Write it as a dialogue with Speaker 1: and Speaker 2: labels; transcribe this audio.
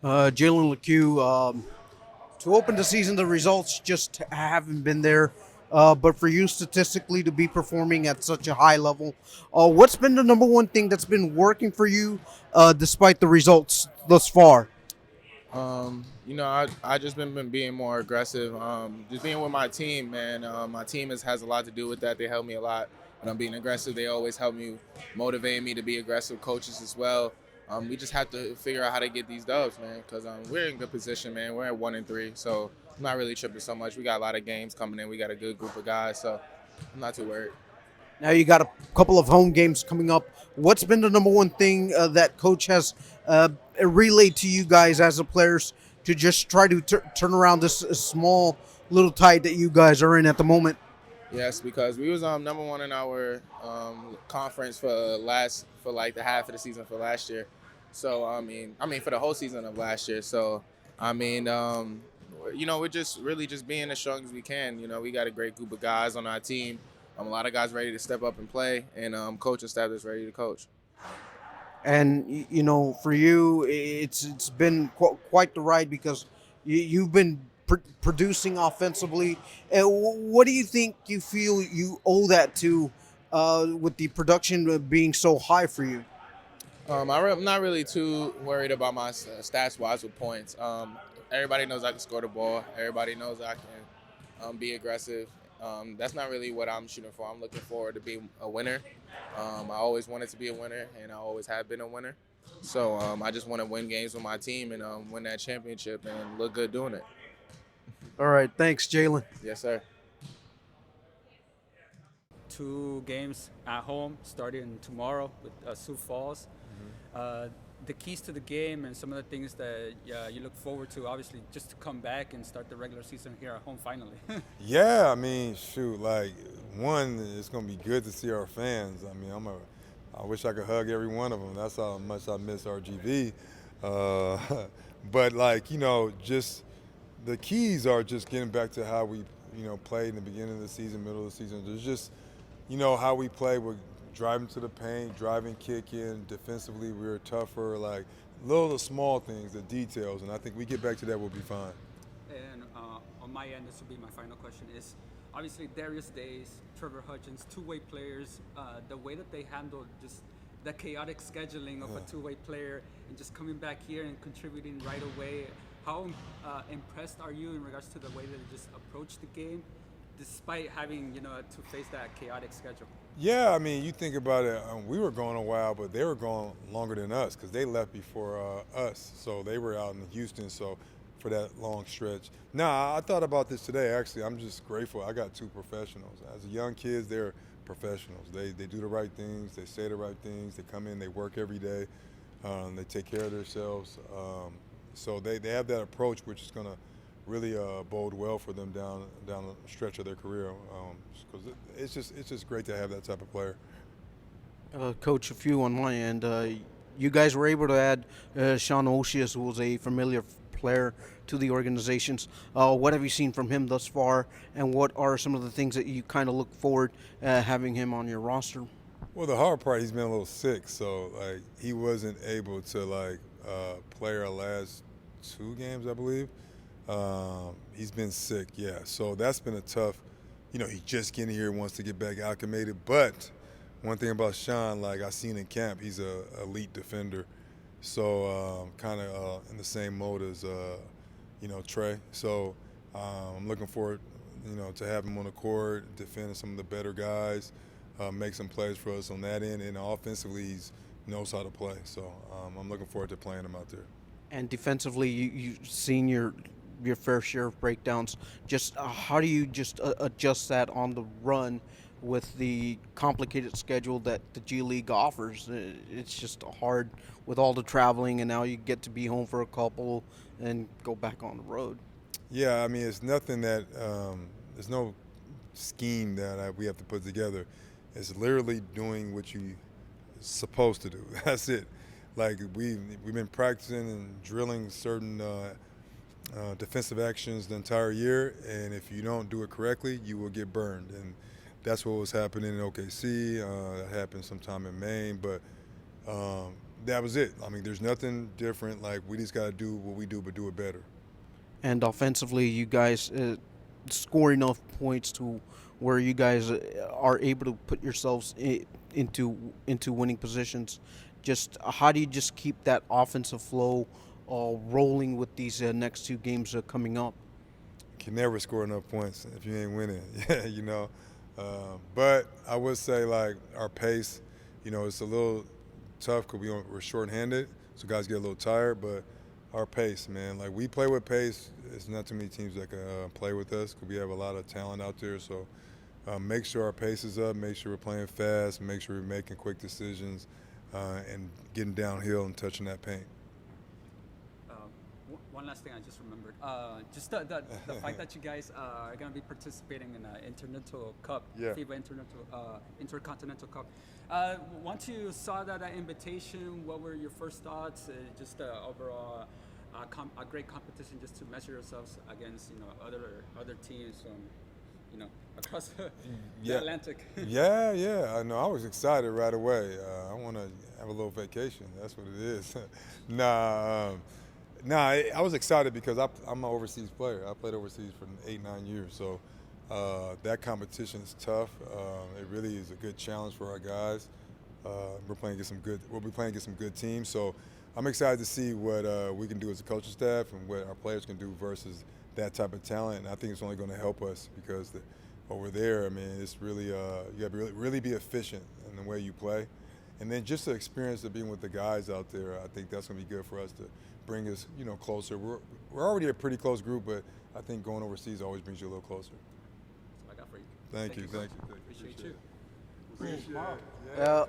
Speaker 1: Jalen Lecque. To open the season, the results just haven't been there. But for you statistically to be performing at such a high level, what's been the number one thing that's been working for you despite the results thus far?
Speaker 2: I just been being more aggressive. Just being with my team, man. My team has a lot to do with that. They help me a lot when I'm being aggressive. They always help me, motivate me to be aggressive. Coaches as well. We just have to figure out how to get these dubs, man. Because we're in good position, man. We're at 1-3, so I'm not really tripping so much. We got a lot of games coming in. We got a good group of guys, so I'm not too worried.
Speaker 1: Now you got a couple of home games coming up. What's been the number one thing that coach has relayed to you guys as the players to just try to turn around this small little tide that you guys are in at the moment?
Speaker 2: Yes, because we was number one in our conference for like the half of the season for last year. So I mean for the whole season of last year. So I mean, we're just really just being as strong as we can. We got a great group of guys on our team. A lot of guys ready to step up and play, and coaching staff is ready to coach.
Speaker 1: And for you it's been quite the ride because you've been producing offensively. What do you think you feel you owe that to with the production being so high for you?
Speaker 2: I'm not really too worried about my stats wise with points. Everybody knows I can score the ball. Everybody knows I can be aggressive. That's not really what I'm shooting for. I'm looking forward to being a winner. I always wanted to be a winner, and I always have been a winner. So I just want to win games with my team and win that championship and look good doing it.
Speaker 1: All right, thanks, Jalen.
Speaker 2: Yes, sir.
Speaker 3: Two games at home starting tomorrow with Sioux Falls. Uh, the keys to the game and some of the things that you look forward to, obviously, just to come back and start the regular season here at home finally.
Speaker 4: Yeah, I mean, shoot, like one, it's gonna be good to see our fans. I mean, I wish I could hug every one of them. That's how much I miss RGV. Uh, but like, just the keys are just getting back to how we, played in the beginning of the season, middle of the season. There's just, how we play with driving to the paint, driving, kicking. Defensively, we were tougher. Like little small things, the details, and I think we get back to that, we'll be fine.
Speaker 3: And on my end, this will be my final question: is obviously Darius Days, Trevor Hutchins, two-way players. The way that they handle just the chaotic scheduling of a two-way player and just coming back here and contributing right away. How impressed are you in regards to the way that they just approach the game, despite having to face that chaotic schedule?
Speaker 4: Yeah, I mean, you think about it. We were going a while, but they were going longer than us because they left before us. So they were out in Houston. So for that long stretch. Nah, I thought about this today. Actually, I'm just grateful. I got two professionals. As young kids, they're professionals. They do the right things. They say the right things. They come in. They work every day. They take care of themselves. So they have that approach, which is going to really bode well for them down the stretch of their career. Because it's just great to have that type of player.
Speaker 1: Coach, a few on my end. You guys were able to add Sean Osius, who was a familiar player to the organizations. What have you seen from him thus far, and what are some of the things that you kind of look forward having him on your roster?
Speaker 4: Well, the hard part, he's been a little sick, so like he wasn't able to play our last two games, I believe. He's been sick, yeah. So that's been a tough. He's just getting here, wants to get back acclimated. But one thing about Sean, like I seen in camp, he's a elite defender. So kind of in the same mode as Trey. So I'm looking forward, to have him on the court, defending some of the better guys, make some plays for us on that end, and offensively he knows how to play. So I'm looking forward to playing him out there.
Speaker 1: And defensively, you've seen your fair share of breakdowns. Just how do you just adjust that on the run with the complicated schedule that the G League offers? It's just hard with all the traveling, and now you get to be home for a couple and go back on the road.
Speaker 4: Yeah, I mean, it's nothing that there's no scheme that we have to put together. It's literally doing what you supposed to do. That's it. Like we've been practicing and drilling certain defensive actions the entire year, and if you don't do it correctly, you will get burned. And that's what was happening in OKC. That happened sometime in Maine, but that was it. I mean, there's nothing different. Like, we just got to do what we do, but do it better.
Speaker 1: And offensively, you guys score enough points to where you guys are able to put yourselves into winning positions. Just how do you just keep that offensive flow rolling with these next two games coming up?
Speaker 4: Can never score enough points if you ain't winning. Yeah, you know. But I would say, like, our pace, you know, it's a little tough because we're short-handed, so guys get a little tired. But our pace, man, like, we play with pace. It's not too many teams that can play with us because we have a lot of talent out there. So make sure our pace is up, make sure we're playing fast, make sure we're making quick decisions and getting downhill and touching that paint.
Speaker 3: One last thing I just remembered. Just the fact that you guys are going to be participating in an Intercontinental Cup,
Speaker 4: Yeah.
Speaker 3: FIBA Intercontinental Cup. Once you saw that invitation, what were your first thoughts? Just overall, a great competition just to measure yourselves against other teams from across the Atlantic.
Speaker 4: Yeah. I know. I was excited right away. I want to have a little vacation. That's what it is. I was excited because I'm an overseas player. I played overseas for 8-9 years, so that competition is tough. It really is a good challenge for our guys. We'll be playing against some good teams, so I'm excited to see what we can do as a coaching staff and what our players can do versus that type of talent. And I think it's only going to help us because over there, I mean, it's really you got to really be efficient in the way you play. And then just the experience of being with the guys out there, I think that's going to be good for us to bring us, closer. We're already a pretty close group, but I think going overseas always brings you a little closer.
Speaker 3: That's what I got for you.
Speaker 4: Thank you.
Speaker 3: Appreciate you.
Speaker 4: Appreciate it.
Speaker 1: Yeah.
Speaker 4: Tomorrow.